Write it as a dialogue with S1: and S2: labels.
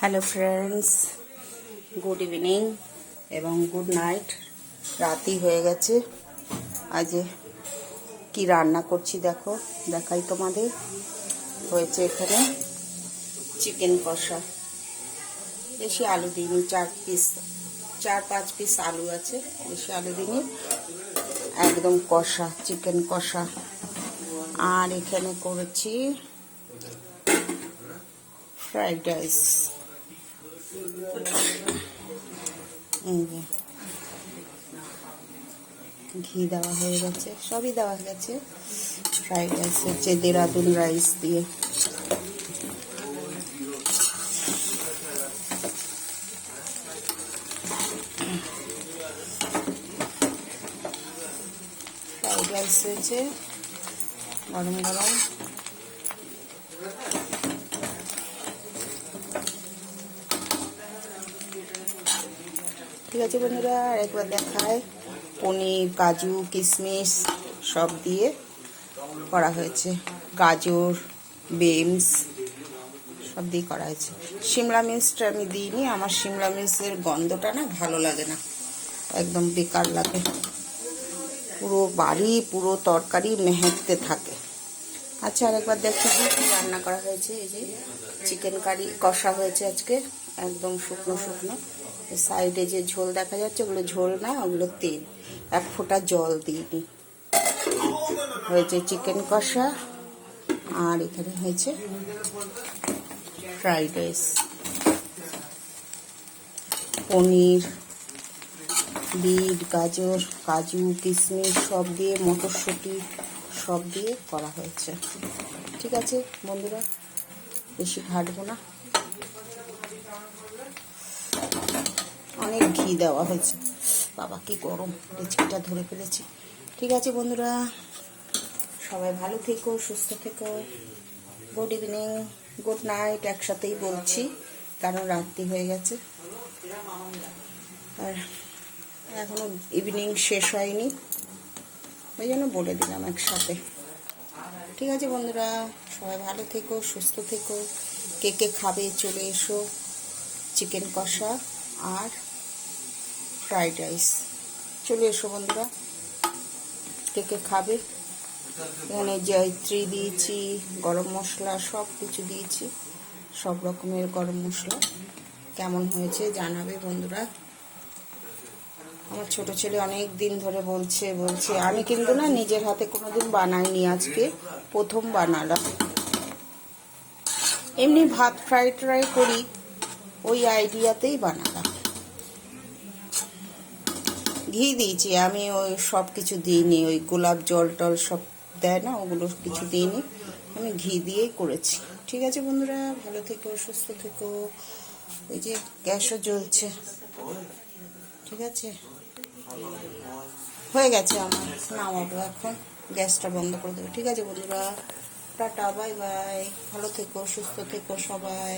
S1: Hello friends, good evening এবং good night. রাতই হয়ে গেছে। আজ কি রান্না করছি দেখাই তোমাদের। হয়েছে এখানে চিকেন কষা। বেশি আলু দিইনি, 4-5 পিস আলু আছে, বেশি আলু দিইনি। একদম কষা, চিকেন কষা। আর এখানে করেছি ফ্রাইড রাইস। ঘি দেওয়া হয়ে গেছে, সবই দেওয়া গেছে। ফ্রাইড রাইস হচ্ছে দেরাদুন রাইস দিয়ে। ফ্রাইড রাইস হয়েছে গরম গরম। ঠিক আছে বন্ধুরা, আরেকবার দেখায়। পনির, কাজু, কিশমিশ সব দিয়ে করা হয়েছে। গাজর, বিনস সব দিয়ে করা হয়েছে। শিমলা মির্চটা আমি দিইনি, আমার শিমলা মির্চের গন্ধটা না ভালো লাগে না, একদম বেকার লাগে। পুরো বাড়ি, পুরো তরকারি মেহেকতে থাকে। আচ্ছা, আরেকবার দেখি কি রান্না করা হয়েছে। এই যে চিকেন কারি কষা হয়েছে আজকে, একদম শুকনো শুকনো। সাইডে যে ঝোল দেখা যাচ্ছে, ওগুলো ঝোল না, ওগুলো তেল। এক ফোঁটা জল দিইনি। হয়েছে চিকেন কষা। আর এখানে হয়েছে ফ্রাইড রাইস। পনির, বিট, গাজর, কাজু, কিশমিশ সব দিয়ে, মটরশুঁটি সব দিয়ে করা হয়েছে। ঠিক আছে বন্ধুরা, বেশি ঘাটবো না। অনেক ঘি দেওয়া হয়েছে। বাবা কি গরম, রেচিপিটা ধরে ফেলেছি। ঠিক আছে বন্ধুরা, সবাই ভালো থেকো, সুস্থ থেকো। গুড ইভিনিং, গুড নাইট একসাথেই বলছি, কারণ রাত্রি হয়ে গেছে আর এখনো ইভিনিং শেষ হয়নি, ওই জন্য বলে দিলাম একসাথে। ঠিক আছে বন্ধুরা, সবাই ভালো থেকো, সুস্থ থেকো। কে কে খাবে চলে এসো। চিকেন কষা আর ফ্রাইড রাইস চলে এসো বন্ধুরা, কে কে খাবে। এখানে জয়ত্রী দিয়েছি, গরম মশলা সব কিছু দিয়েছি, সব রকমের গরম মশলা। কেমন হয়েছে জানাবে বন্ধুরা। আমার ছোট ছেলে অনেক দিন ধরে বলছে, আমি কিন্তু না নিজের হাতে কোনোদিন বানাইনি, আজকে প্রথম বানালাম। এমনি ভাত ফ্রাই ট্রাই করি, ওই আইডিয়াতেই বানালাম। ঘি দিয়েছি আমি, ওই সব কিছু দিইনি, ওই গোলাপ জল টল সব দেয় না, ওগুলো কিছু দিইনি, আমি ঘি দিয়েই করেছি। ঠিক আছে বন্ধুরা, ভালো থেকো, সুস্থ থেকো। ওই যে গ্যাসও জ্বলছে। ঠিক আছে, হয়ে গেছে আমার, নামাবো এখন, গ্যাসটা বন্ধ করে দেবো। ঠিক আছে বন্ধুরা, টাটা, বাই বাই। ভালো থেকো, সুস্থ থেকো সবাই।